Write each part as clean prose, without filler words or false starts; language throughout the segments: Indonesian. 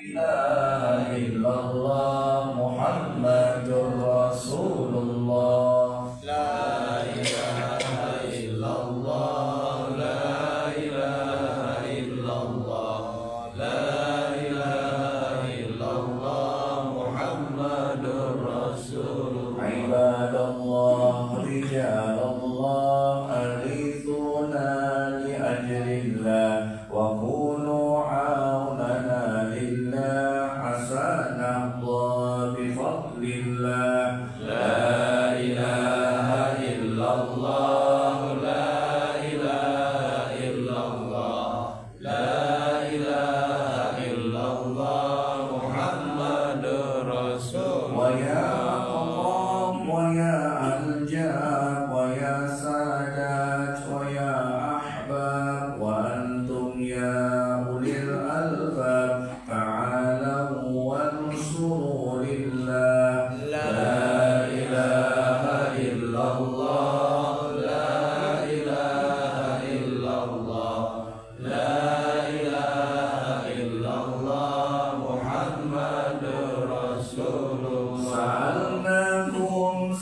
ilaha illallah Muhammadur Rasulullah. La ilaha illallah, la ilaha illallah, la ilaha illallah Muhammadur Rasulullah. Ibadallah, rijalallah, alithuna li ajrillah wa kunu aunana lillah hasanallah bifadlillah. La ilaha illallah, la ilaha illallah, la ilaha illallah Muhammadur Rasul. Wa ya Allah wa ya aljab wa ya sadat wa ya ahbab wa antum ya ulil albab ta'alaw wansuru lillah. La ilaha illallah, la ilaha illallah, la ilaha illallah Muhammadur Rasulullah.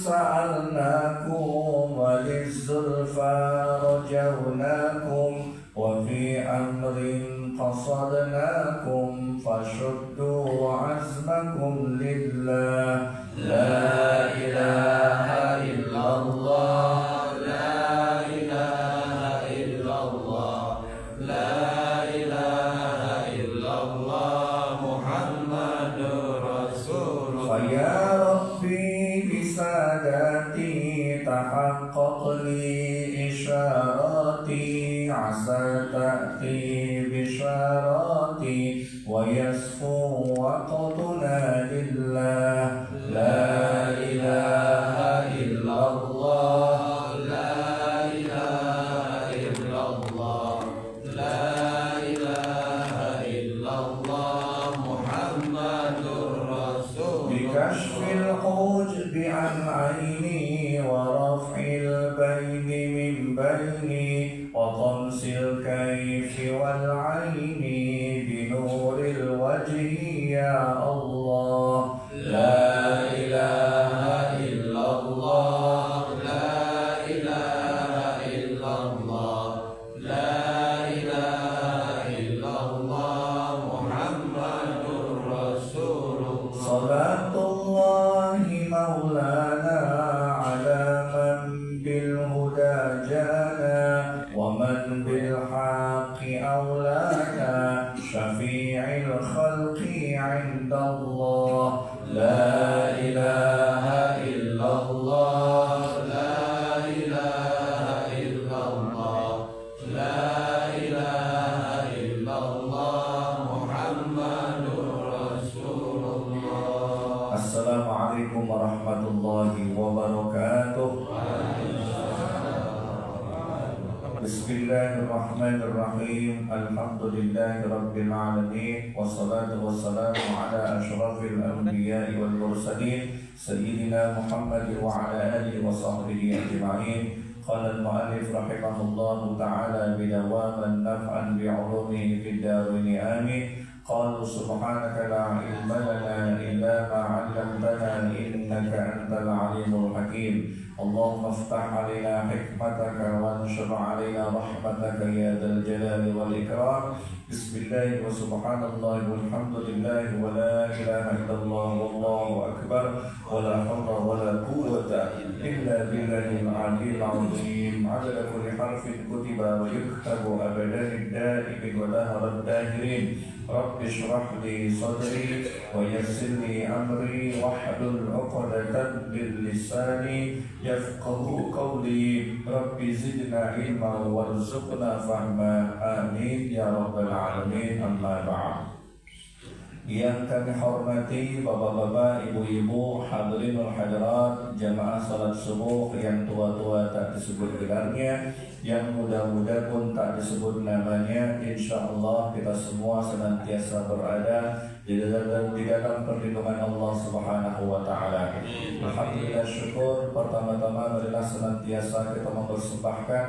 Sa'alnakum walizzulfa rajawnakum wa fi amrin qasadnakum fashuddu azmakum lillah. La ilaha illallah, la ilaha illallah, la ilaha illallah Muhammadur Rasulullah. Faya Rabbi bisadati tahaqqaq li isyarati asa ta'ti bisyarati wa yasfu waqtuna lillah. La ilaha illallah, la ilaha illallah, la ilaha illallah Muhammadur Rasul. Bikashfil hujbi an aini wa raf'il baini min baini wa tamsil kayfi wal aini binuril wajhi ya Allah. La ilaha illallah, la ilaha illallah, la ilaha illallah Muhammadur Rasulullah. Salatullahi maulana ala man bil huda jana wa man bil haqqi aulana syafi'il khalqi 'indallah. La ilaha illallah, la ilaha illallah, la ilaha illallah Muhammadur Rasulullah. Assalamualaikum warahmatullahi wabarakatuh. Bismillahirrahmanirrahim. Alhamdulillahi rabbil alamin. Wassalatu wassalamu ala asyrafil anbiya'i wal mursalin sayyidina Muhammad wa ala alihi wa sahbihi ajma'in. Qala al-mu'allif rahimahullahu ta'ala bidawaman naf'an bi'ulumihi fid darain amin. Qalu subhanaka la ilma lana illa ma 'allamtana innaka antal alimul hakim. Allahumma iftah 'alaina hikmataka wanshur 'alaina rahmataka ya dzal jalali wal ikram. Bismillah wa subhanallah walhamdulillah wa la ilaha illallah wallahu akbar wa la hawla wa la quwwata illa billahil aliyyil azim. 'Adada kulli harfin kutiba wa yuktabu abadan ad-da'imin wa dahara ad-dahirin. Rabbi shrah li sadri wa yassir li amri wahlul 'uqdatam min lisani yafqahu qawli. Rabbi zidna ilma warzuqna fahma. Amin ya rabbal alamin. Amma ba'd. Yang kami hormati bapak-bapak, ibu-ibu, hadirinul hadirat, jamaah salat subuh yang tua-tua tak disebut gelarnya, yang muda-muda pun tak disebut namanya. Insyaallah kita semua senantiasa berada di dalam perlindungan Allah Subhanahu wa taala. Alhamdulillah, syukur pertama-tama marilah senantiasa kita mempersembahkan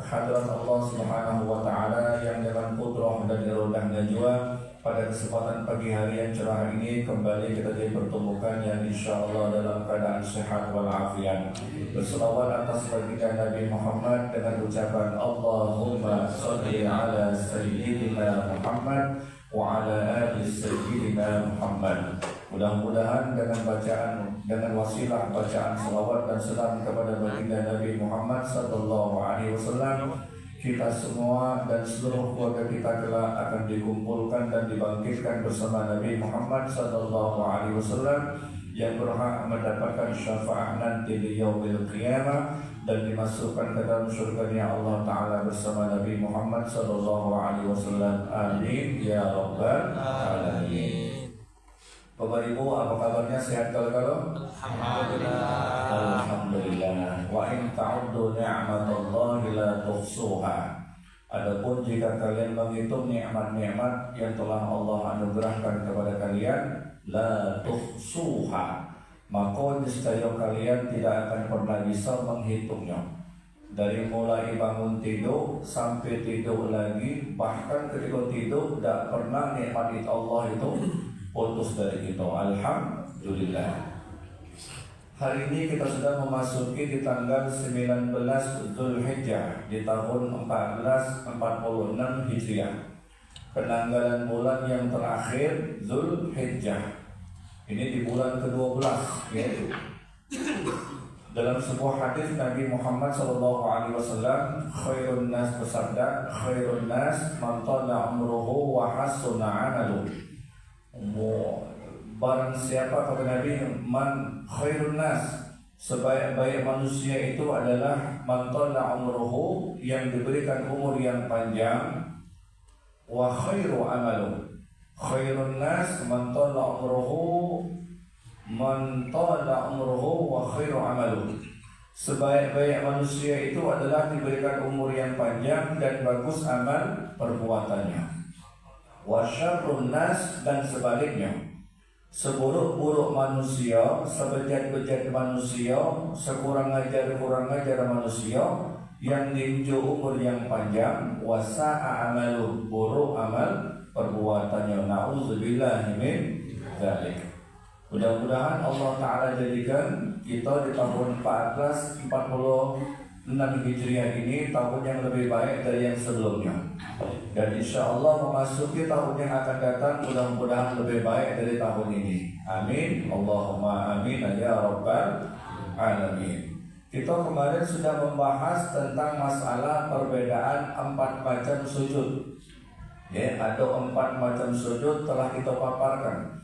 kehadiran Allah Subhanahu wa taala yang dengan qudrah dan iradahnya jua pada kesempatan pagi hari yang cerah ini kembali kita dipertemukan yang insya Allah dalam keadaan sehat walafiat. Berselawat atas baginda Nabi Muhammad dengan ucapan Allahumma sholli ala sayyidina Muhammad wa ala ali sayyidina Muhammad. Mudah-mudahan dengan wasilah bacaan selawat dan salam kepada baginda Nabi Muhammad sallallahu alaihi wasallam, kita semua dan seluruh keluarga kita kelak akan dikumpulkan dan dibangkitkan bersama Nabi Muhammad sallallahu alaihi wasallam yang berhak mendapatkan syafaat nanti di yaumil qiyamah dan dimasukkan ke dalam surga Allah Ta'ala bersama Nabi Muhammad sallallahu alaihi wasallam. Amin ya rabbal alamin. Bapak Ibu, apa kabarnya? Sehat kalau? Alhamdulillah. Alhamdulillah. Wa in ta'uddu ni'matallahi la tuhsuha. Adapun jika kalian menghitung nikmat-nikmat yang telah Allah anugerahkan kepada kalian, la tuhsuha, maka niscaya kalian tidak akan pernah bisa menghitungnya. Dari mulai bangun tidur sampai tidur lagi, bahkan ketika tidur tidak pernah nikmat Allah itu putus dari kita. Alhamdulillah. Hari ini kita sudah memasuki di tanggal 19 Zulhijjah di tahun 1446 Hijriah. Penanggalan bulan yang terakhir Zulhijjah. Ini di bulan ke-12 ya. Dalam sebuah hadis Nabi Muhammad SAW, khairun nas bersabda, khairun nas man tala umruhu wa hasuna 'amaluhu. Barang siapa, kata Nabi, man khairun nas, sebaik-baik manusia itu adalah man tala umruhu, yang diberikan umur yang panjang, wa khairu amalu. Khairun nas man tala umruhu wa khairu amalu. Sebaik-baik manusia itu adalah diberikan umur yang panjang dan bagus amal perbuatannya. Wa syarrun nas, dan sebaliknya, seburuk-buruk manusia, sebejat-bejat manusia, sekurang ajar manusia, yang diuji umur yang panjang, wa sa'a amalu, buruk amal perbuatannya. Na'udzubillahi min dzalik. Mudah-mudahan Allah Ta'ala jadikan kita di tahun 1446 Hijriah ini tahun yang lebih baik dari yang sebelumnya. Dan insya Allah memasuki tahun yang akan datang mudah-mudahan lebih baik dari tahun ini. Amin. Allahumma amin ya rabbal alamin. Kita kemarin sudah membahas tentang masalah perbedaan 4 macam sujud. Ya, ada 4 macam sujud telah kita paparkan.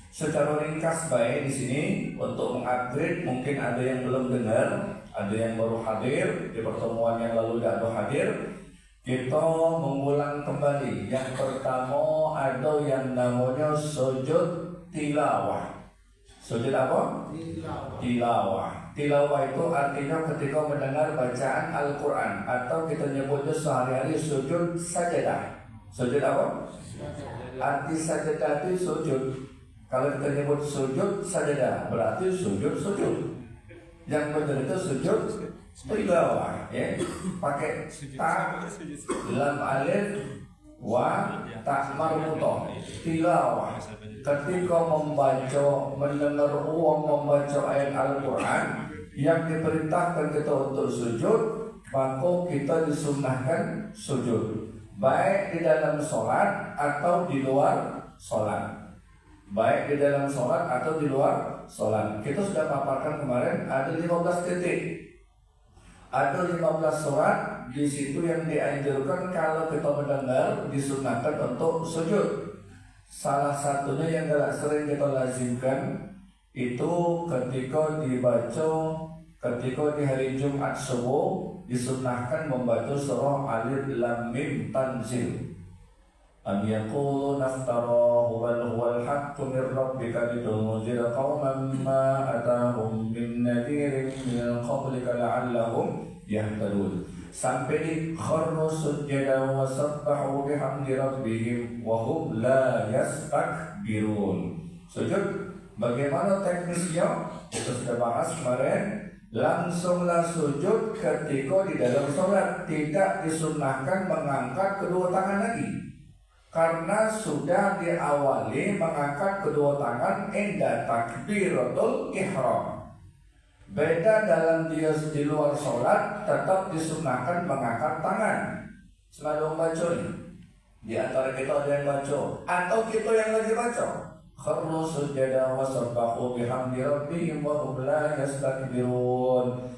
Secara ringkas baik di sini untuk mengupgrade, mungkin ada yang belum dengar, ada yang baru hadir di pertemuan yang lalu tidak ada hadir. Kita mengulang kembali. Yang pertama ada yang namanya sujud tilawah. Sujud apa? Tilawah. Tilawah itu artinya ketika mendengar bacaan Al-Quran, atau kita nyebutnya sehari-hari sujud sajadah. Sujud apa? Arti sajadah itu sujud. Kalau kita nyebut sujud sajadah, berarti sujud. Yang benar itu sujud tilawah, ya. Pakai ta, lam alif, wa ta marbutoh. Tilawah. Ketika mendengar uang membaca ayat Al-Quran yang diperintahkan kita untuk sujud, maka kita disunnahkan sujud, baik di dalam sholat atau di luar sholat. Baik di dalam sholat atau di luar sholat. Kita sudah paparkan kemarin ada 15 titik. Ada 15 surat di situ yang dianjurkan kalau kita mendengar disunahkan untuk sujud. Salah satunya yang agak sering kita lazimkan itu ketika ketika di hari Jumat subuh disunahkan membaca surah Alif Lam Mim Tanzil. Am yaquluna naftarahu bal huwal haqqu min rabbika litunzira qauman ma atahum min nadhirin min qablika la'allahum yahtadun. Sampai di kharru sujada wa sabbahu bihamdi rabbihim wa hum la yastakbirun. Sujud bagaimana teknisnya? Kita sudah bahas kemarin. Langsunglah sujud ketika di dalam sholat. Tidak disunnahkan mengangkat kedua tangan lagi. karena sudah diawali mengangkat kedua tangan inda takbiratul ihram. Beda dalam dia di luar sholat tetap disunahkan mengangkat tangan. Selalu membaca nih. Di antara kita ada yang baca atau kita yang lagi baca. Kharru sujada wa sabbahu bihamdi rabbihim wa hum la yastakbirun.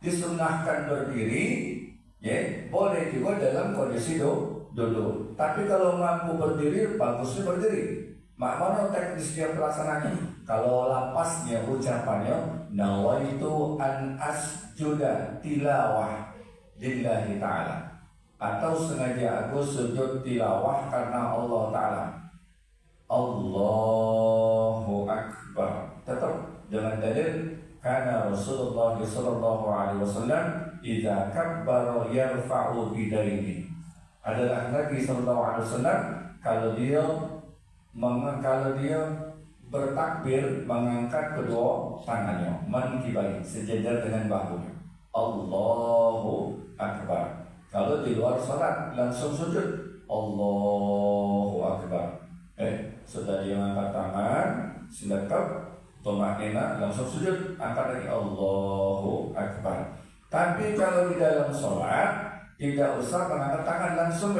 Disunahkan berdiri, ya, boleh juga dalam kondisi duduk. Tapi kalau mampu berdiri, bagusnya berdiri. Mana teknisnya pelaksanaannya? Kalau lapasnya ucapannya, nawaitu an asjuda tilawah lillahi ta'ala, atau sengaja aku sujud tilawah karena Allah Ta'ala. Allahu Akbar. Tetap dengan dalil karena Rasulullah sallallahu alaihi wasallam idza kabbara yarfa'u bidaihi. Adalah Nabi sallallahu alaihi wasallam kalau dia bertakbir mengangkat kedua tangannya mankibai sejajar dengan bahunya. Allahu Akbar. Kalau di luar salat langsung sujud Allahu Akbar. Sudah dia angkat tangan, silekap, tomakina, langsung sujud, angkat lagi Allahu Akbar. Tapi kalau di dalam sholat tidak usah mengangkat tangan langsung.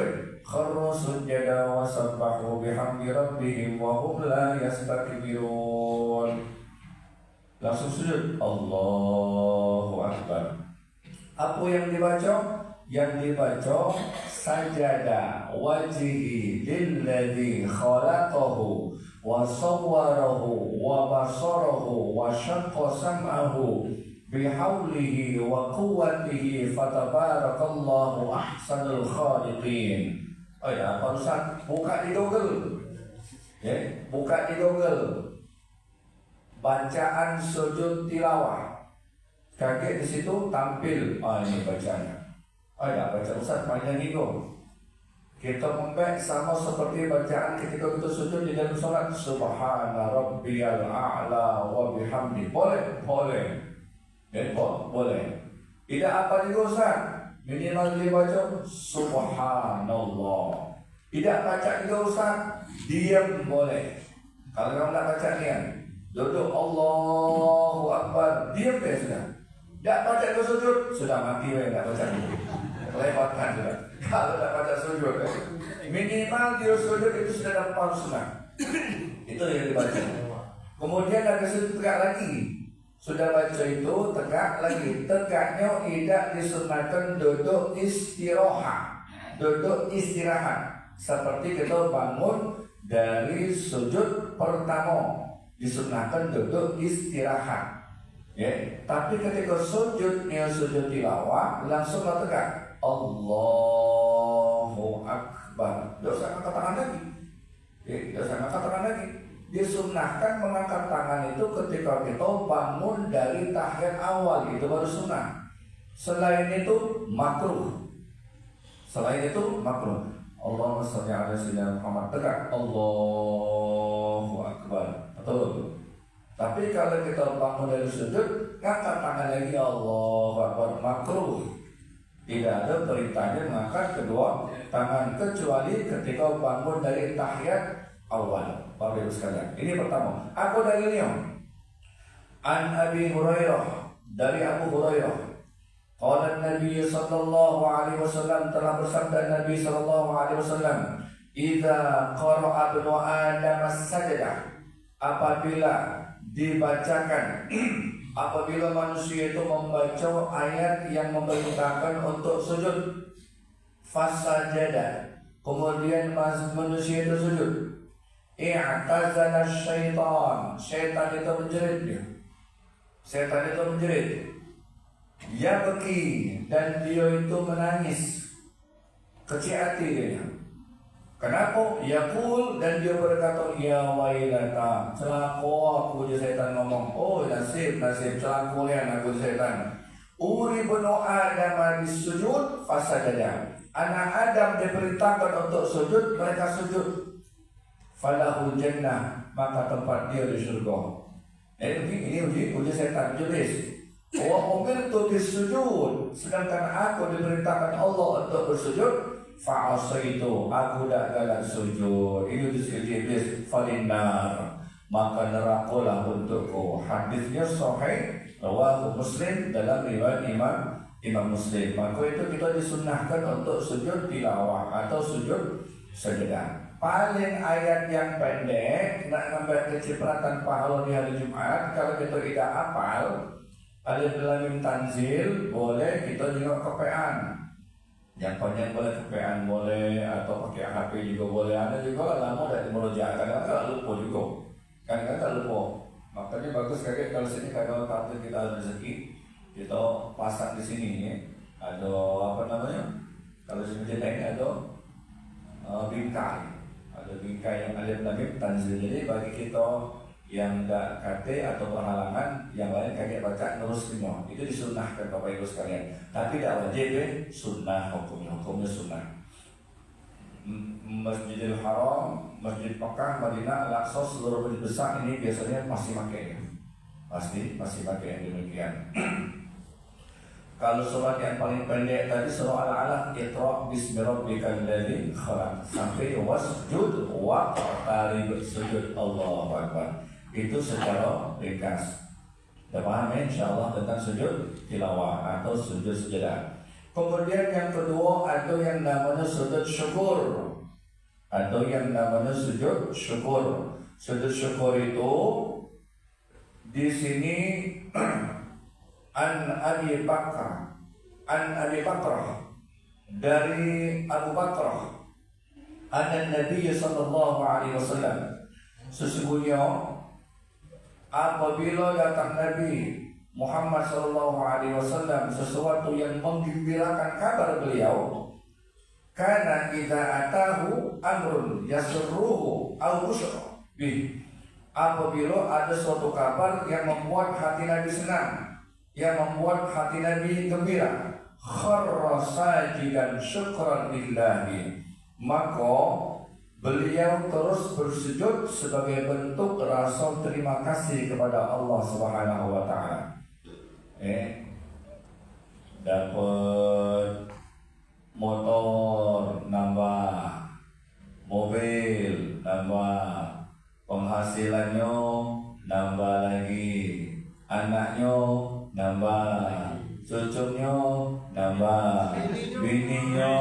Kharru sujada wa sabbahu bihamdi rabbihim wa hum la yastakbirun. Langsung sujud Allahu Akbar. Apa yang dibaca? Yang dibaca sajada wajhi lilladzi khalaqahu wa sawwarahu wa basarahu wa syaqqa sam'ahu bihaulihi wa quwwatihi fatabarakallahu ahsanul khaliqin. Oh ya, Pak Ustaz, buka di Google. Ya, buka di Google. Bacaan sujud tilawah. Kaget di situ tampil, ini bacanya. Oh ya, baca Ustaz panjang itu. Kita membek sama seperti bacaan ketika kita sujud di dalam sholat. Subhana rabbiyal a'la wa bihamdi. Boleh? Boleh. Boleh. Tidak apa juga Ustaz. Minimal dia baca Subhanallah. Tidak baca juga Ustaz. Diam boleh. Kalau kamu nak baca diam. Duduk Allahu Akbar. Diam ya sudah. Tidak baca juga sujud. Sudah mati ya tidak baca. Lewatkan sudah. Kalau tidak baca sujud, minimal dia sujud itu sudah dapat sunnah. Itu yang dibaca. Kemudian ada sujud tegak lagi. Sudah baca itu tegak lagi. Tegaknya tidak disunahkan duduk istirahat. Duduk istirahat. Seperti kita bangun dari sujud pertama, disunahkan duduk istirahat. Ya, tapi ketika sujudnya sujud tilawah langsung tegak. Allahu Akbar. Tidak usah angkat tangan lagi. Tidak usah angkat tangan lagi. Disunahkan mengangkat tangan itu ketika kita bangun dari tahiyat awal, itu baru sunnah. Selain itu makruh. Allahumma shalli ala sayyidina Muhammad, tegak Allahu Akbar. Betul. Tapi kalau kita bangun dari sujud, angkat tangan lagi Allahu Akbar, makruh. Tidak ada perintahnya mengangkat kedua tangan kecuali ketika bangun dari tahiyat awal. Bapak Ibu sekalian, ini pertama. Aku dalilnya An Abi Hurairah, dari Abu Hurairah. Qala Nabi sallallahu alaihi wasallam, telah bersabda Nabi sallallahu alaihi wasallam, "Idza qara'a ibnu Adam as-sajdah," apabila dibacakan apabila manusia itu membaca ayat yang memerintahkan untuk sujud, fasajada, kemudian manusia itu sujud, i'tazala syaitan, syaitan itu menjerit, ya beki, dan dia itu menangis, kecil hati dia. Kenapa? Yaqul, dan dia berkata, ya wailata, celaka aku. Dia setan ngomong, oh nasib, celaka aku setan. Uri bunu Adam bisujud fasajada. Anak Adam diperintahkan untuk sujud, mereka sujud. Falahu jannah, maka tempat dia di surga. Ini uji setan, iblis. Wa umirtu bisujud, sedangkan aku diperintahkan Allah untuk bersujud. fa'asaitu, aku dak galak sujud. Ini disebut iblis falinnar, maka nerakalah untukku. Hadisnya sahih, rawahu Muslim dalam riwayat Imam Muslim. Maka itu kita disunnahkan untuk sujud tilawah atau sujud sajadah. Paling ayat yang pendek nak ngambil kecipratan pahala di hari Jumat. Kalau kita tidak hafal Alif Lam Mim Tanzil, boleh kita juga kepean. Yang panjang boleh kepean boleh, atau pakai HP juga boleh. Ada juga lama dari merujuk, kadang-kadang lupa juga. Kadang-kadang lupa. Makanya bagus kayak kalau sini kalau kartu kita ada rezeki, kita pasang di sini ya. Ada apa namanya? Kalau sini ini ada bingkai. Ada bingkai yang Alif Lam Mim Tanzil. Jadi bagi kita yang tidak kate atau berhalangan, yang lain kakek baca terus semua. Itu disunnahkan Bapak Ibu sekalian. Tapi tidak wajib sunnah hukumnya sunnah. Masjidil Haram, Masjid Mekah, Madinah, Al-Aqsa, seluruh masjid besar ini biasanya masih pakai. Masih pakai yang demikian. Kalau surat yang paling pendek tadi surah Al-Alaq, Iqra bismi rabbikal ladzi khalaq, sampai wasjud waqtarib, sujud, Allahu Akbar. Itu secara ringkas. Sudah paham ya insyaallah tentang sujud tilawah atau sujud sajadah. Kemudian yang kedua ada yang namanya sujud syukur. Sujud syukur itu di sini an Abi Bakrah dari Abu Bakrah Nabi sallallahu alaihi wasallam, sesungguhnya apabila datang Nabi Muhammad sallallahu alaihi wasallam sesuatu yang menggembirakan kabar beliau, karena idza atahu amrun yasurruhu aw busyra bih, apabila ada suatu kabar yang membuat hati Nabi senang, yang membuat hati Nabi gembira, kharra sajidan syukran lillahi, maka beliau terus bersujud sebagai bentuk rasa terima kasih kepada Allah Subhanahu wa taala. Dapat motor nambah, mobil nambah, penghasilannya nambah lagi, anaknya nambah, cucunya nambah, bininya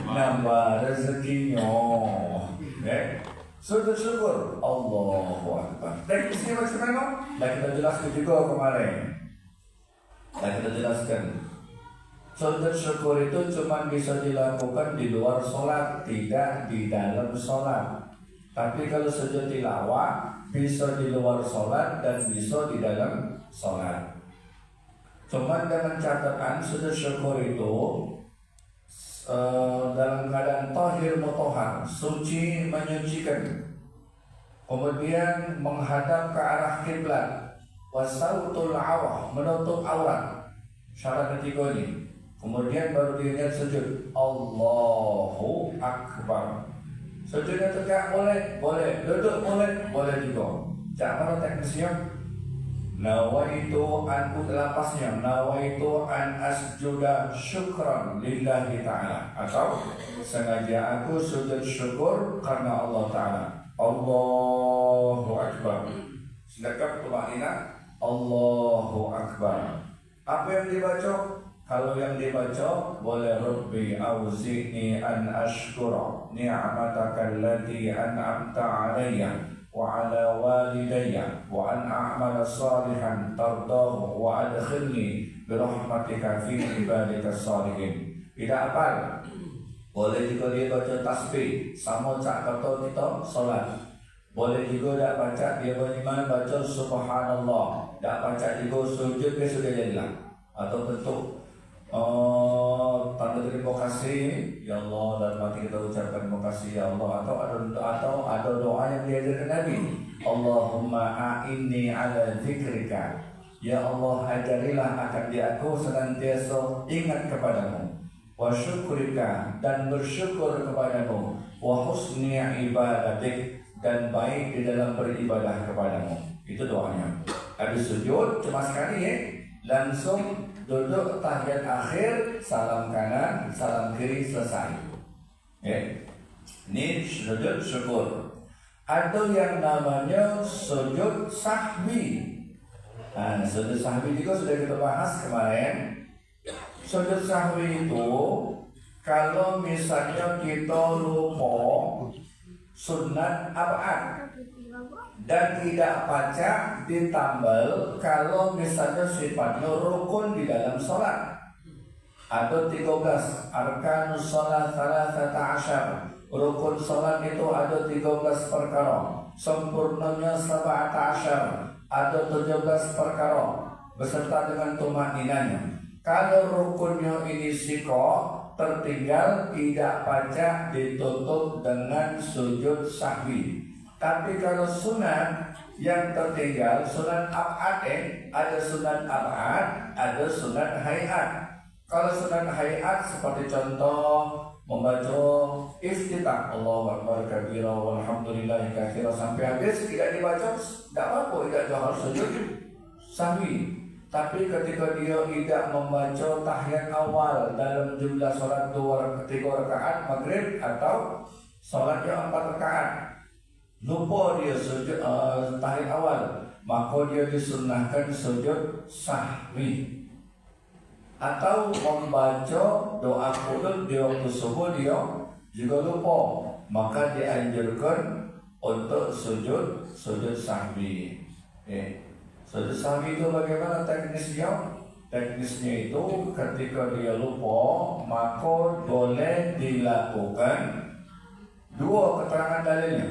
nambah, rezekinya. Sujud syukur, Allahu Akbar. Dan di sini macam mana? Dah kita jelaskan juga kemarin. Sujud syukur itu cuma bisa dilakukan di luar sholat, tidak di dalam sholat. Tapi kalau sujud tilawah bisa di luar sholat dan bisa di dalam sholat. Cuma dengan catatan sujud syukur itu dalam keadaan tahir mutahhar, suci menyucikan, kemudian menghadap ke arah kiblat, wasautul awah, menutup aurat, syarat ketiga ini. Kemudian baru dirinya sujud, Allahu Akbar. Sujudnya tegak boleh, duduk boleh juga. Jangan teknisnya. Nawaitu an lapasnya, nawaitu an asjuda syukran lillahi ta'ala, atau sengaja aku sujud syukur karena Allah Ta'ala. Allahu Akbar. Sedekap tumaknina, Allahu Akbar. Apa yang dibaca? Kalau yang dibaca boleh Rabbi auzi'ni an ashkura ni'mataka allati an'amta alayya wa ala walidayya wa an a'mala salihan tardahu wa adkhilni birahmatika fi ibadika salihin. Tidak apa? Boleh juga dia baca tasbih sama cak kata kita salat. Boleh juga tak baca dia bagaimana baca subhanallah. Tak baca juga sujud dia sudah jadilah. Atau bentuk tanda terima kasih ya Allah, dan mati kita ucapkan terima kasih ya Allah, atau ada doa yang diajarkan Nabi, Allahumma a'inni ala dzikrika, ya Allah ajarilah akan aku senantiasa ingat kepadamu, wa syukrika, dan bersyukur kepadamu, wa husni ibadatik, dan baik di dalam beribadah kepadamu. Itu doanya. Habis sujud cuma sekali ya, langsung duduk tahiyat akhir, salam kanan, salam kiri, selesai. Ini sujud syukur. Atau yang namanya sujud sahwi. Nah, sujud sahwi juga sudah kita bahas kemarin. Sujud sahwi itu kalau misalnya kita lupa sunat abad dan tidak baca ditambal kalau misalnya sifatnya rukun di dalam sholat. Ada 13 arkanus sholat 13. Rukun sholat itu ada 13 perkara. Sempurnanya 17. Ada 17 perkara beserta dengan tumaninanya. Kalau rukunnya ini siko tertinggal, tidak baca, ditutup dengan sujud sahwi. Tapi kalau sunat yang tertinggal, sunat abad, ada sunat abad, ada sunat hayat. Kalau sunat hayat seperti contoh membaca iftitah Allahu Akbar kabira walhamdulillahi katsira sampai habis, tidak dibaca, tidak apa-apa, tidak harus sujud sahwi. Tapi ketika dia tidak membaca tahiyat awal dalam jumlah sholat 3 rakaat maghrib atau sholatnya 4 rakaat, lupa dia sujud tahiyat awal, maka dia disunnahkan sujud sahwi. Atau membaca doa qunut di waktu subuh dia juga lupa, maka dianjurkan untuk sujud sahwi. Sujud sahwi itu bagaimana teknisnya? Teknisnya itu ketika dia lupa, maka boleh dilakukan 2 keterangan dalilnya.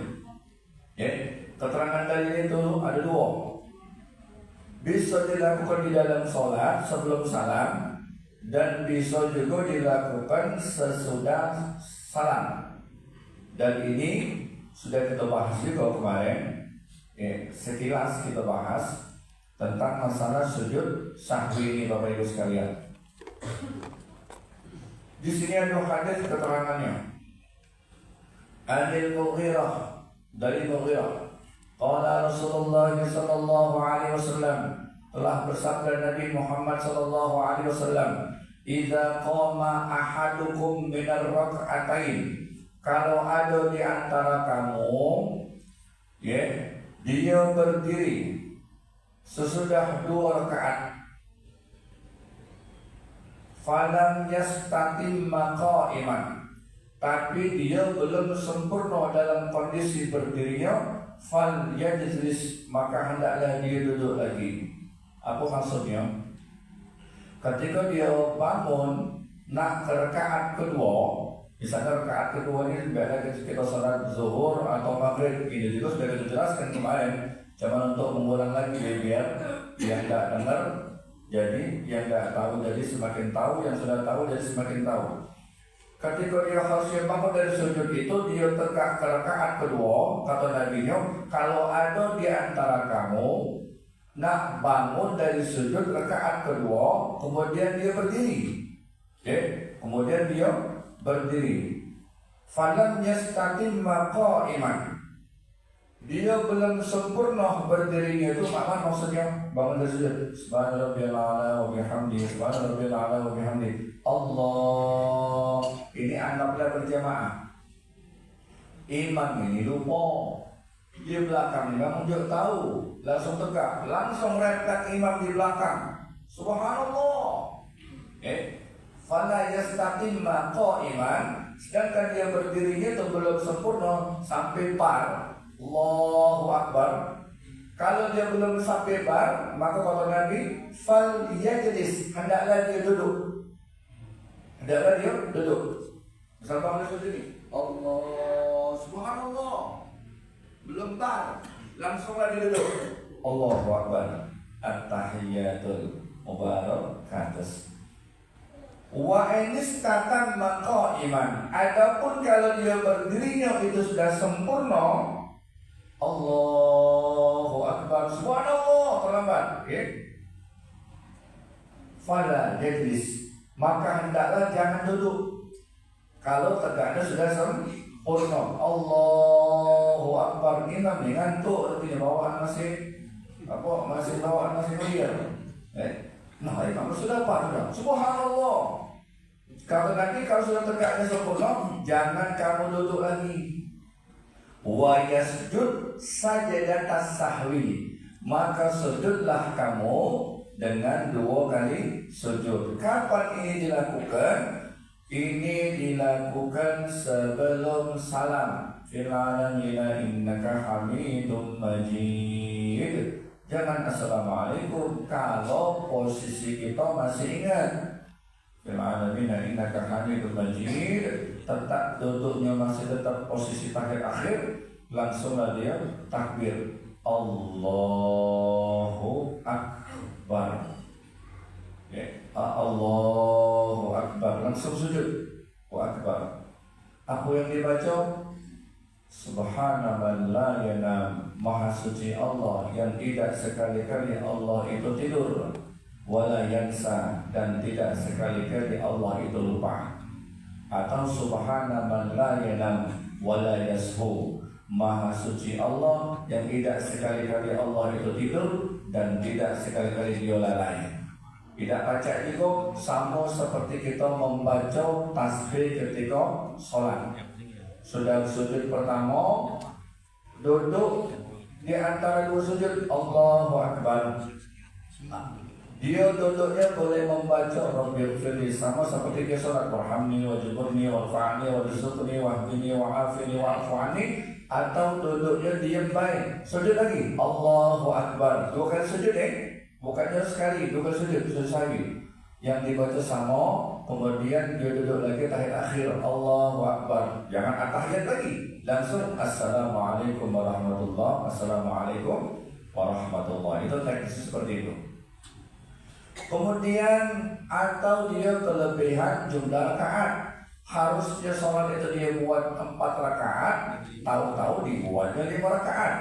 Keterangan dalil itu ada 2. Bisa dilakukan di dalam sholat sebelum salam, dan bisa juga dilakukan sesudah salam. Dan ini sudah kita bahas juga kemarin. Sekilas kita bahas tentang masalah sujud sahwi ini, Bapak Ibu sekalian. Di sini ada hadis keterangannya. Anil Mughirah, dari Mughirah, qala Rasulullah sallallahu alaihi wasallam, telah bersabda Nabi Muhammad sallallahu alaihi wasallam, idza qama ahadukum minar rak'atain, kalau ada di antara kamu dia berdiri sesudah 2 rakaat, falam yastatimma qa'iman, tapi dia belum sempurna dalam kondisi berdirinya, fal yajlis, maka hendaklah dia duduk lagi. Apa maksudnya? Ketika dia bangun nak ke rakaat kedua, misalnya rakaat kedua ini beda kita sholat zuhur atau maghrib, ini juga sudah kita jelaskan kemarin. Cuma untuk mengulang lagi biar yang tidak dengar jadi yang tidak tahu jadi semakin tahu, yang sudah tahu jadi semakin tahu. Ketika dia harusnya bangun dari sujud itu, dia tegak ke rakaat kedua, kata Nabi-Nya, kalau ada di antara kamu nak bangun dari sujud rakaat kedua, kemudian dia berdiri, kemudian dia berdiri, falam yastatimma qa'iman, dia belum sempurna berdirinya. Itu apa maksudnya? Bangun dari sujud, subhanarabbiyal a'la wa bihamdihi, subhanarabbiyal a'la wa bihamdihi, Allah. Ini anggaplah berjamaah. Imam ini lupa di belakang, imam juga tahu, langsung tegak, langsung refleks imam di belakang, subhanallah. Fala yastatimma qa'iman, sedangkan dia berdirinya itu belum sempurna sampai par, Allahu Akbar. Kalau dia belum sampai par, maka kata Nabi, fal yajlis, hendaklah dia duduk. Hendaklah dia duduk. Misal bangun sendiri, Allah, subhanallah, belum par, langsunglah dia duduk, Allahu Akbar, at-tahiyyatul mubarakatus. Wa inistatan maqaiman, adapun kalau dia berdirinya itu sudah sempurna, Allahu Akbar, subhanallah, terlambat, fala yajlis, maka hendaklah jangan duduk. Kalau tegaknya sudah sempurna, Allahu Akbar, imam ngantuk, artinya bawaan masih bawaan masih mulia. Nah, kamu sudah apa? Subhanallah. Kalau nanti kalau sudah tegaknya sempurna, jangan kamu duduk lagi. Wa yasjud sajadat sahwi, maka sujudlah kamu dengan 2 kali sujud. Kapan ini dilakukan? Ini dilakukan sebelum salam. Fil alamina innaka hamidum majid. Jangan assalamualaikum kalau posisi kita masih ingat. Fil alamina innaka hamidum majid. Tetap duduknya masih tetap posisi takbir akhir, langsunglah dia takbir Allahu Akbar. Allahu Akbar, langsung sujud. Akbar. Apa yang dibaca? Subhana man la yanam, maha suci Allah yang tidak sekali-kali Allah itu tidur, wala yansa, dan tidak sekali-kali Allah itu lupa. Atau subhana man la yanam wala yashu, maha suci Allah yang tidak sekali-kali Allah itu tidur dan tidak sekali-kali dia lalai. Tidak baca juga sama seperti kita membaca tasbih ketika sholat. Sudah sujud pertama, duduk di antara 2 sujud, Allahu Akbar. Dia duduknya boleh membaca Rabbighfirli, sama seperti dia sholat, warhamni wajburni warfa'ni warzuqni wahdini wa'afini wa'fu anni. Atau duduknya diam baik, sujud lagi, Allahu Akbar. 2 kali sujud bukannya sekali, 2 kali sujud lagi. Yang dibaca sama, kemudian dia duduk lagi tahiyat akhir, Allahu Akbar. Jangan atahiyat lagi, langsung Assalamualaikum warahmatullahi, Assalamualaikum warahmatullahi. Itu teknis seperti itu. Kemudian atau dia kelebihan jumlah rakaat. Harusnya sholat itu dia buat 4 rakaat, tahu-tahu dibuatnya 5 rakaat.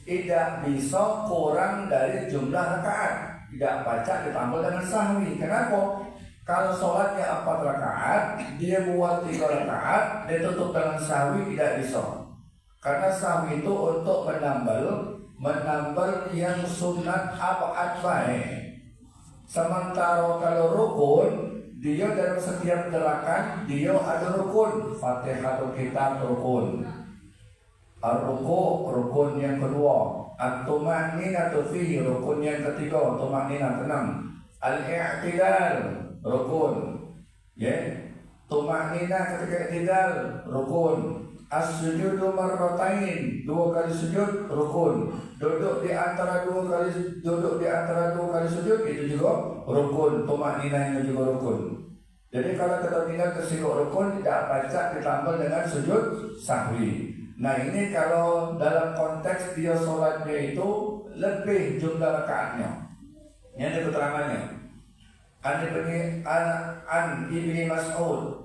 Tidak bisa kurang dari jumlah rakaat. Tidak baca ditambah dengan sahwi. Kenapa? Kalau sholatnya 4 rakaat, dia buat 3 rakaat, dia tutup dengan sahwi, tidak bisa. Karena sahwi itu untuk menambal yang sunat abad baik. Sementara kalau rukun, dia dalam setiap gerakan dia ada rukun. Fatihatul Kitab rukun, Ar-ruku rukun yang kedua, At-tuma'ninatu fihi rukun yang ketiga, tuma'ninah tenang. Al-i'tidal rukun, tuma'ninah ketika i'tidal rukun. As-sujudu marratain, 2 kali sujud rukun. Duduk di antara 2 kali sujud itu juga rukun. Tuma'ninahnya juga rukun. Jadi kalau kita tinggal tersigur rukun, tidak baca ditambah dengan sujud sahwi. Nah ini kalau dalam konteks dia sholatnya itu lebih jumlah rakaatnya. Ini ada keterangannya. An Ibni Mas'ud,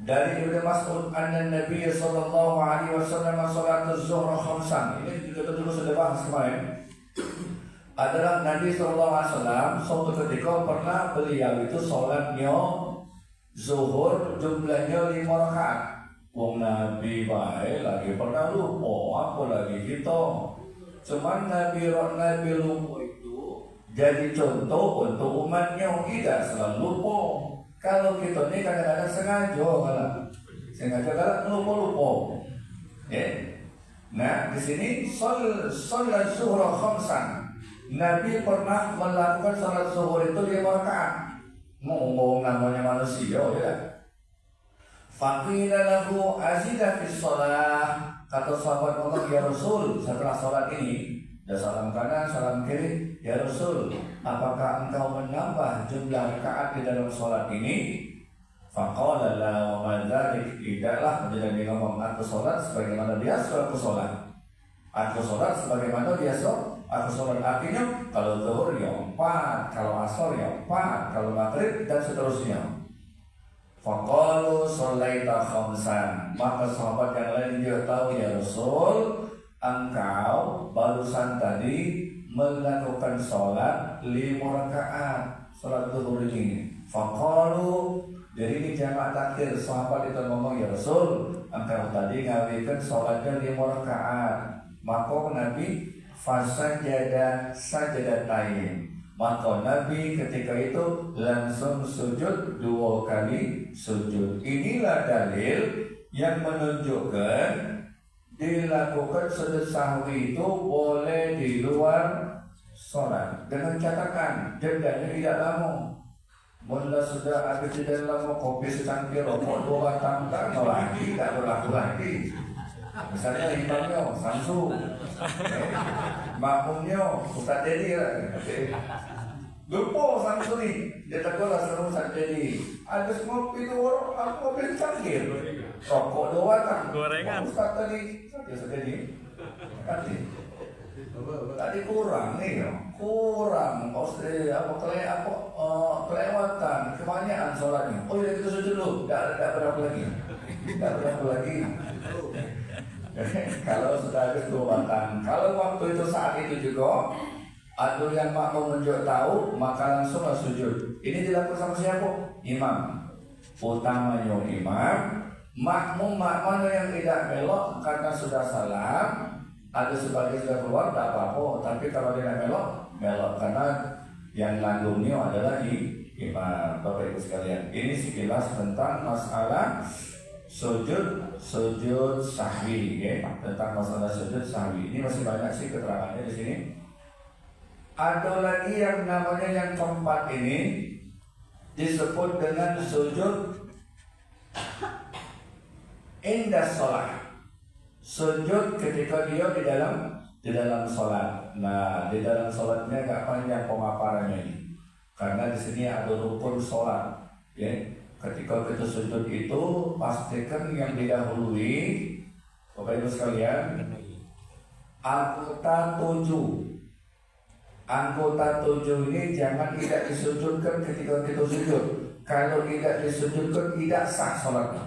dari Ibnu Mas'ud, anna Nabi sallallahu alaihi wasallam salat az-zuhra khamsan. Ini kita dulu sudah bahas kemarin. Adalah Nabi sallallahu alaihi wasallam suatu ketika pernah beliau itu salatnya zuhur jumlahnya 5 rakaat. Wong Nabi baik lagi pernah lupa, apa lagi kita. Cuman Nabi lupa itu jadi contoh untuk umatnya yang tidak selalu lupa. Kalau kita ini kadang-kadang sengaja lupa. Nah di sini sholat zuhur khamsan. Nabi pernah melakukan sholat zuhur itu 5 rakaat. Ngomong namanya manusia ya. Faqila lahu azida fis shalah. Kata sahabat Allah, ya Rasul, setelah sholat ini ada salam kanan, salam kiri, ya Rasul, apakah engkau menambah jumlah rakaat di dalam sholat ini? Faqala la wa ma dzalik, tidaklah. Menjadi ngomong, aku sholat sebagaimana biasa aku sholat. Aku sholat sebagaimana biasa aku sholat. Artinya kalau zuhur ya 4, kalau asar ya 4, kalau maghrib dan seterusnya. Faqalu sholaita khamsan. Maka sahabat yang lain dia tahu, ya Rasul, engkau barusan tadi melakukan sholat 5 rakaat sholat zuhur ini. Faqalu, jadi ini jamaah takdir. Sahabat itu ngomong, ya Rasul, engkau tadi ngawikan sholatnya 5 rakaat. Maka Nabi fasajada sajadatain, Maka Nabi ketika itu langsung sujud 2 kali sujud. Inilah dalil yang menunjukkan dilakukan sujud sahwi itu boleh di luar sholat. Dengan catatan dendanya tidak lama. Mula sudah habis tidak lama kopi secangkir rokok 2 batang tak lagi, tak berlaku lagi. Misalnya imamnya Samsu, makmumnya Ustaz Dedi lupa Samsu nih, dia tegur sama Ustaz Dedi. Habis ngopi 2 orang, aku kopi secangkir, rokok 2 batang. Gorengan. Ustaz tadi, Ustaz Dedi, tadi kurang nih, kurang. Kelewatan, kebanyakan sholatnya. Oh ya kita sujud dulu, tidak berapa lagi. Kalau sudah habis 2 batang. Kalau waktu itu saat itu juga ada yang makmum menunjuk tahu, maka langsung sujud. Ini dilakukan sama siapa? Imam. Utamanya imam. Makmum yang tidak belok karena sudah salam, ada sebagian sudah keluar, tidak apa-apa. Tapi kalau dia belok karena yang langgungnya adalah imam. Bapak Ibu sekalian, ini sekilas tentang masalah sujud sahwi, ya. Tentang masalah sujud sahwi. Ini masih banyak sih keterangannya di sini. Ada lagi yang namanya yang keempat ini disebut dengan sujud indah sholat. Sujud ketika dia di dalam sholat. Nah, di dalam sholatnya agak panjang pemaparannya ini, karena di sini ada rukun sholat, ya. Ketika kita sujud itu pastikan yang didahului, Bapak Ibu sekalian, anggota 7. Anggota 7 ini jangan tidak disujudkan ketika kita sujud. Kalau tidak disujudkan tidak sah sholatnya.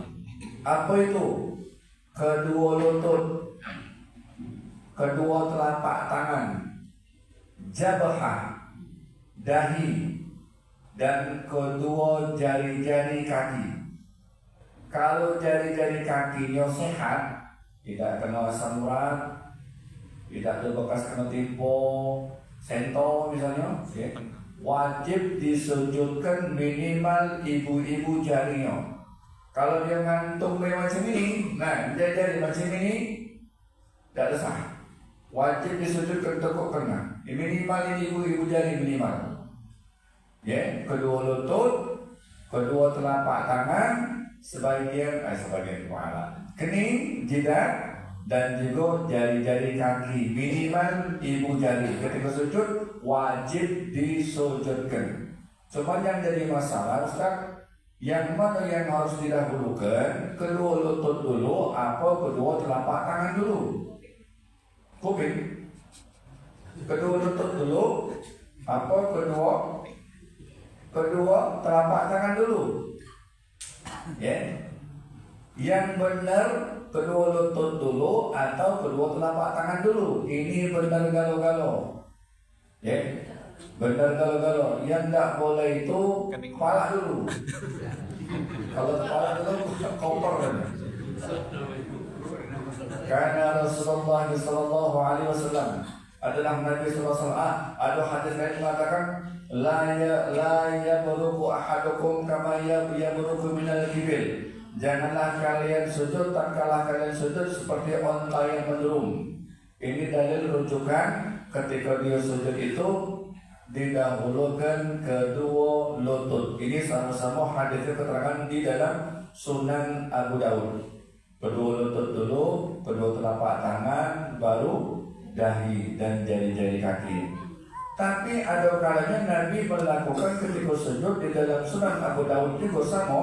Apa itu? Kedua lutut, kedua telapak tangan, jabhah, dahi, dan kedua jari-jari kaki. Kalau jari-jari kakinya sehat, tidak kena asam urat, tidak ada bekas kena timpo, sento misalnya, ya, wajib disujudkan minimal ibu-ibu jarinya. Kalau dia ngantung macam ini, nah jari macam ini, tidak sah. Wajib disujudkan tekuk kena. Minimal ini ibu-ibu jari minimal. Ya, kedua lutut, kedua telapak tangan, sebagian kepala, kening, jidat, dan juga jari-jari kaki. Minimal ibu jari. Ketika sujud wajib disujudkan. Cuma yang jadi masalah, Ustaz, yang mana yang harus didahulukan? Kedua lutut dulu, apa kedua telapak tangan dulu? Kuping. Kedua lutut dulu, apa kedua telapak tangan dulu? Ya. Yang benar kedua lutut dulu atau kedua telapak tangan dulu? Ini benar galo-galo. Ya. Benar galo-galo. Yang tidak boleh itu kepala dulu. Kalau kepala dulu koper kan. Karena Rasulullah sallallahu alaihi wasallam adalah Nabi sallallahu alaihi wasallam. Ada hadis lain mengatakan la yabruku ahadukum kama yabruku minal ibil. Janganlah kalian sujud tatkala kalian sujud seperti onta yang menurun. Ini dalil rujukan ketika dia sujud itu didahulukan kedua lutut. Ini sama-sama hadisnya keterangan di dalam Sunan Abu Daud. Kedua lutut dulu, kedua telapak tangan, baru dahi dan jari-jari kaki. Tapi ada kalanya Nabi melakukan ketika sujud di dalam Sunan Abu Daud juga sama.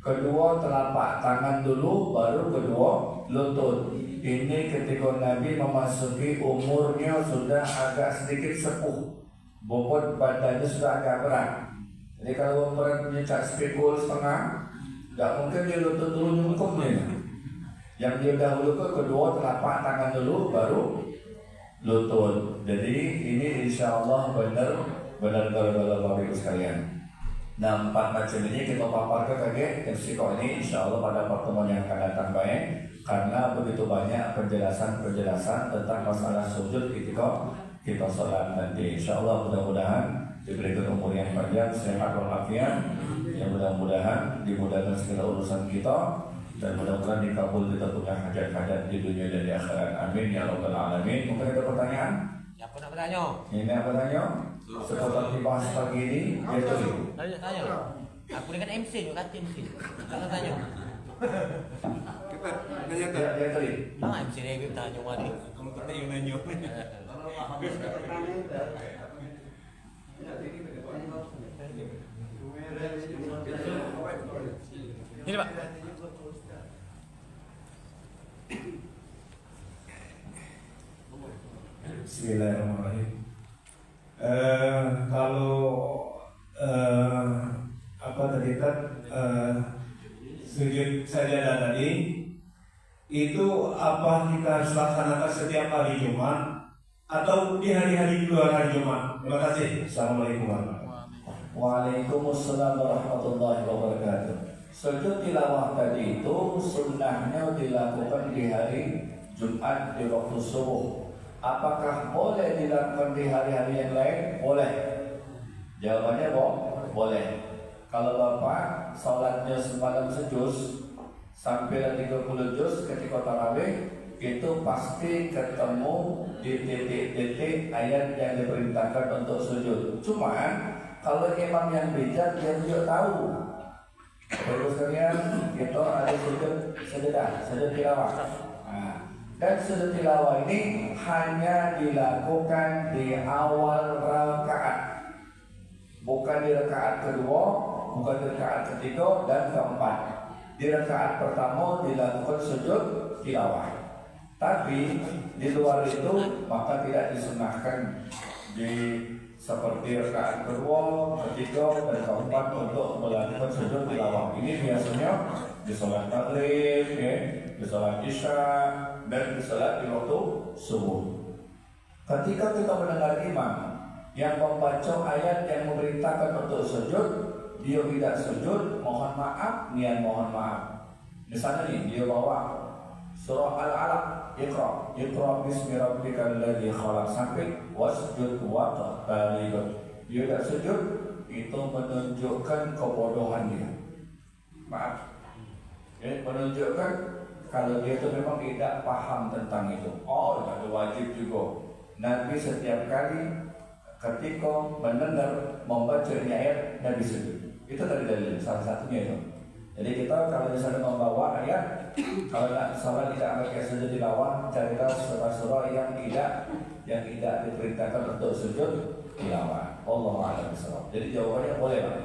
Kedua telapak tangan dulu, baru kedua lutut. Ini ketika Nabi memasuki umurnya sudah agak sedikit sepuh, bobot badannya sudah agak berat. Jadi kalau berat punya spikul setengah, tidak mungkin dia lutut dulu nyungkupnya. Yang dia dahulu ke kedua telapak tangan dulu, baru lutut. Jadi ini insya Allah benar kalau Bapak Ibu sekalian. Nah, 4 macam ini kita paparkan lagi risiko ini insya Allah pada pertemuan yang akan datang baik, karena begitu banyak penjelasan tentang masalah sujud ketika kita sholat nanti. Insya Allah mudah-mudahan diberikan umur yang panjang, sehat walafiat, yang mudah-mudahan dimudahkan segala urusan kita, dan mudah-mudahan dikabul kita punya hajat-hajat di dunia dan di akhirat. Amin ya rabbal alamin. Mungkin ada pertanyaan? Siapa nak bertanya? Ini apa tanya? Seputar dibahas pagi ini, itu. Tanya. Aku dengan MC juga kata MC. Kalau tanya. Dia tadi. Nah, MC dia tanya mari. Kamu tadi yang nanya. Ini Pak. Bismillahirrahmanirrahim. Kalau apa tadi kan sujud sajadah tadi itu apa kita harus laksanakan setiap hari Jumat atau di hari-hari di luar hari Jumat? Terima kasih. Assalamualaikum warahmatullahi wabarakatuh. Waalaikumsalam warahmatullahi wabarakatuh. Sujud tilawah tadi itu sunnahnya dilakukan di hari Jumat di waktu subuh. Apakah boleh dilakukan di hari-hari yang lain? Boleh. Jawabannya boleh. Kalau Bapak sholatnya semalam sejuz sampai 30 juz ketika tarawih, itu pasti ketemu di titik-titik ayat yang diperintahkan untuk sujud. Cuman kalau imam yang bijak dia juga tahu. Terus sekalian kita ada sujud sajadah, sujud tilawah. Dan sujud tilawah ini hanya dilakukan di awal rakaat, bukan di rakaat kedua, bukan di rakaat ketiga dan keempat. Di rakaat pertama dilakukan sujud tilawah. Tapi di luar itu maka tidak disunahkan di seperti rakaat kedua, ketiga dan keempat untuk melakukan sujud tilawah. Ini biasanya di sholat maghrib, di sholat isya, dan di sholat di waktu subuh. Ketika kita mendengar imam yang membaca ayat yang memerintahkan untuk sujud, dia tidak sujud, mohon maaf, niat mohon maaf. Misalnya nih, dia bawa surah Al-Alaq, Iqra bismi rabbikal ladzi khalaq sampai wasjud waqtarib. Dia tidak sujud, itu menunjukkan kebodohan dia. Maaf. Menunjukkan kalau dia itu memang tidak paham tentang itu. Oh, ada wajib juga. Nabi setiap kali ketika mendengar membaca ayat, Nabi sujud. Itu tadi dalil salah satunya itu. Jadi kita kalau misalnya membawa ayat, kalau nak salat tidak pakai sujud tilawah, carilah surah-surah yang tidak diperintahkan untuk sujud tilawah. Allahu a'lam bishawab. Jadi jawabannya boleh, Pak.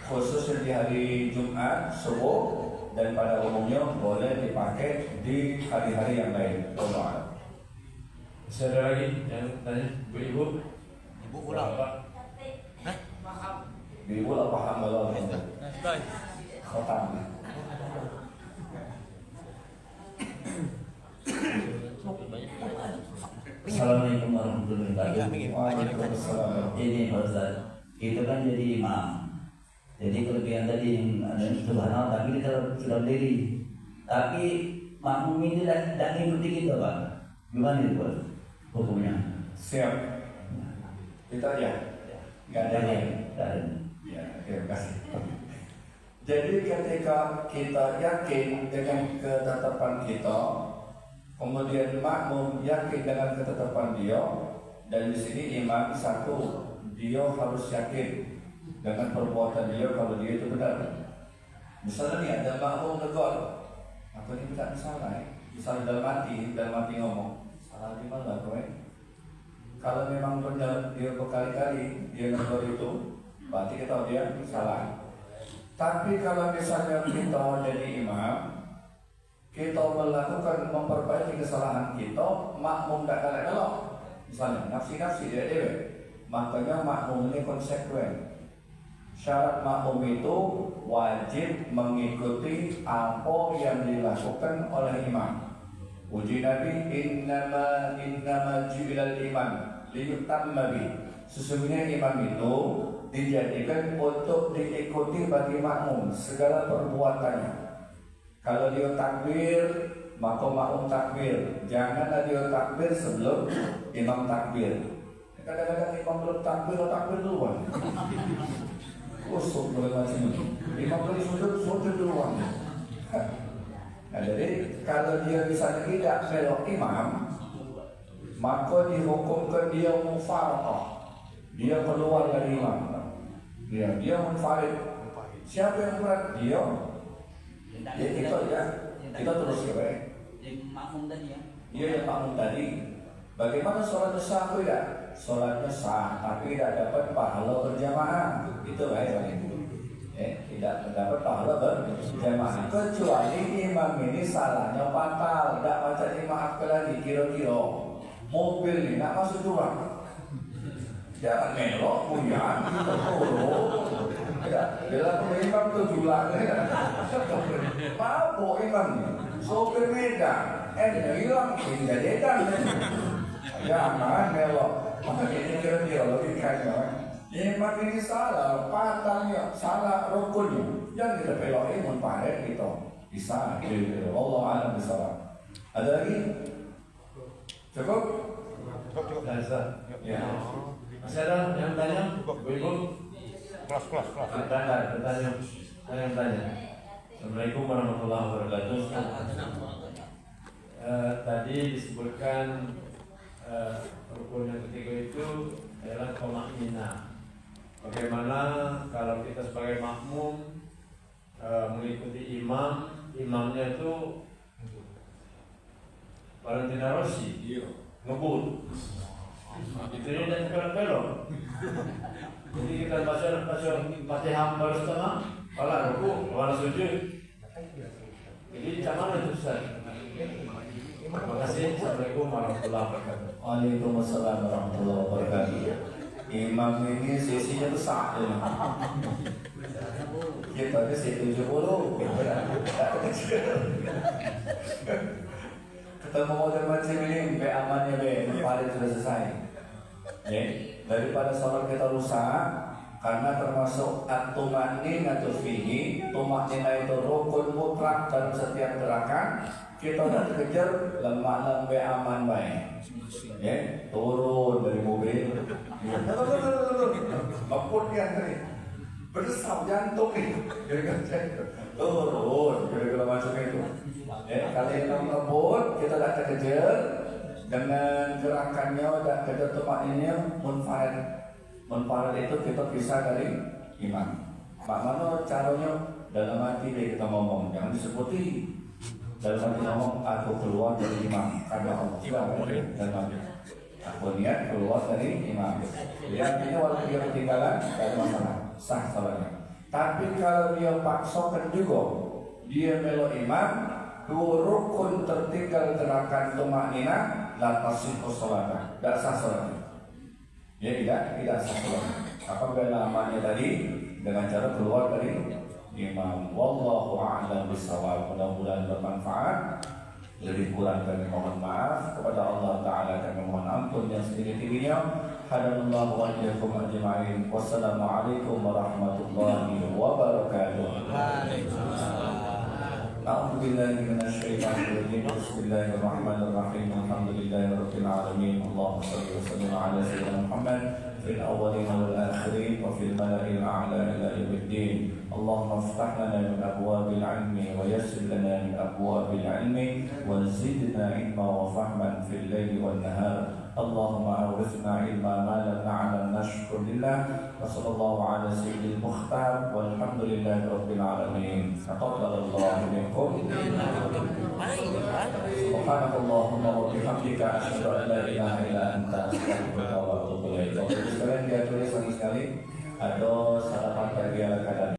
Khususnya di hari Jumat subuh dan pada umumnya boleh dipakai di hari-hari yang lain. Allahu a'lam. Masih ada lagi yang tanya, ibu? Ibu ulang. Ibu lah paham kalau Nah, khotam. Assalamualaikum warahmatullahi wabarakatuh. Waalaikumsalam. Ini Pak Ustaz, kita kan jadi imam. Jadi kelebihan tadi yang ada subhanallah, tapi kita sudah berdiri. Tapi makmum ini tidak mengikuti kita, Pak. Gimana itu, Pak? Hukumnya? Siap. Kita ya. Nggak ada yang. Ya, terima kasih. Jadi ketika kita yakin dengan ketetapan kita, kemudian makmum yakin dengan ketetapan dia, dan di sini imam satu, dia harus yakin dengan perbuatan dia kalau dia itu benar. Misalnya nih ada makmum negor, apa ini tidak salah? Misalnya dalam hati ngomong, salah di mana kowe? Kalau memang benar dia berkali-kali dia negor itu, berarti kita tahu dia salah. Tapi kalau misalnya kita jadi imam, kita melakukan memperbaiki kesalahan kita, makmum tak kalah elok. Misalnya nafsi-nafsi dia dewe, makanya makmum ini konsekuen. Syarat makmum itu wajib mengikuti apa yang dilakukan oleh imam. Uji Nabi innama ju'ilal imam liyutamma bi. Sesungguhnya imam itu dijadikan untuk diikuti bagi makmum segala perbuatannya. Kalau dia takbir, maka makmum takbir. Janganlah dia takbir sebelum imam takbir. Kadang-kadang imam belum takbir duluan. Kusuk boleh macam itu. Imam kali sujud duluan. Nah, jadi kalau dia misalnya tidak belok imam, maka dihukumkan dia mufaraqah. Dia keluar dari imam. Dia munfarid. Siapa yang berat? Dia. Ya kita terus ke baik. Makmum tadi ya. Dia yang makmum tadi. Bagaimana sholatnya sah atau tidak? Sholatnya sah, tapi tidak dapat pahala berjamaah. Itu baik itu. Tidak dapat pahala berjamaah. Kecuali imam ini salahnya fatal, tidak baca dimaafkan lagi. Kira-kira mobil ini tidak masuk dua. Jangan melok, punya, tidak. Dalam imam tujuh lagi. Mabuk imamnya. Sopir medan, hilang, tidak dedan. Jangan melok. Maka ini kira-kira logikanya. Imam ini salah, patahnya, salah rukunnya. Yang kita belokin munfarid gitu. Bisa, gitu. Allah alam bisawab. Ada lagi? Cukup? Dasar. Ya. Masih ada yang tanya? Ibu? Kelas. Tanya. Ada yang tanya. Assalamualaikum warahmatullahi wabarakatuh. Tadi disebutkan rukun yang ketiga itu adalah tumaninah. Bagaimana kalau kita sebagai makmum mengikuti imamnya itu Valentino Rossi, ngebut. Itu ini dan belok. Jadi kita baca Fatihah baru setengah, wala ruku, wala sujud. Jadi macam mana itu Ustaz? Terima kasih. Assalamualaikum warahmatullahi wabarakatuh. Waalaikumsalam warahmatullahi wabarakatuh. Imam ini sisinya besar. Kita ni C70. Ketemu model macam ini, be amannya be, paling sudah selesai. Ya, daripada sholat kita rusak, karena termasuk at-tumaninatu fihi, tumanina itu rukun mutlak dalam setiap gerakan. Kita nak kejar lemah be aman baik. Ya, turun dari mobil. Mapun kan tadi. Bersab jantung ni. Turun, kira-kira macam itu. Ya, kalau yang ngebut, kita tak terkejar dengan gerakannya, tak kejar tumaninnya munfarid. Munfarid itu kita pisah dari imam. Mana caranya dalam hati kita ngomong, jangan disebuti. Dalam hati ngomong, aku keluar dari imam. Karena Allah dalam hati. Aku niat keluar dari imam. Yang ini walaupun dia ketinggalan, tak ada masalah, sah salahnya. Tapi kalau dia paksakan juga, dia melo imam, dua rukun tertinggal gerakan tumaninah, la tasihhu shalatah, tidak sah salatnya. Ya tidak sah salatnya. Apabila amannya tadi dengan cara keluar dari imam. Wallahu a'lam bishawab. Mudah-mudahan bermanfaat. Lebih kurang kami mohon maaf kepada Allah Ta'ala, kami mohon ampun yang setinggi-tingginya. Hadanallahu wa iyyakum ajma'in. Wassalamualaikum warahmatullahi wabarakatuh. A'udzu billahi minasyaitonir rajim. Bismillahirrahmanirrahim. Alhamdulillahirabbil alamin. Allahumma shalli wa sallim ala sayyidina Muhammad fil awwalin wal akhirin wa fil mala'il a'la ila yaumiddin. Allahumma iftah lana min abwabil ilmi wa yassir lana min abwabil ilmi wa zidna ilma wa fahman fil laili wan nahar. Allahumma awrithna ilma ma lam na'lam. Nashkur lillah wa sallallahu ala sayyidil mukhtar walhamdulillahi rabbil alamin. Taqabbalallahu minkum. Subhanakallahumma wa bihamdika asyhadu an la ilaha illa anta astaghfiruka wa atubu ilaik. Sekalian dia tulis sekali ada sarapan pagi ala kadar.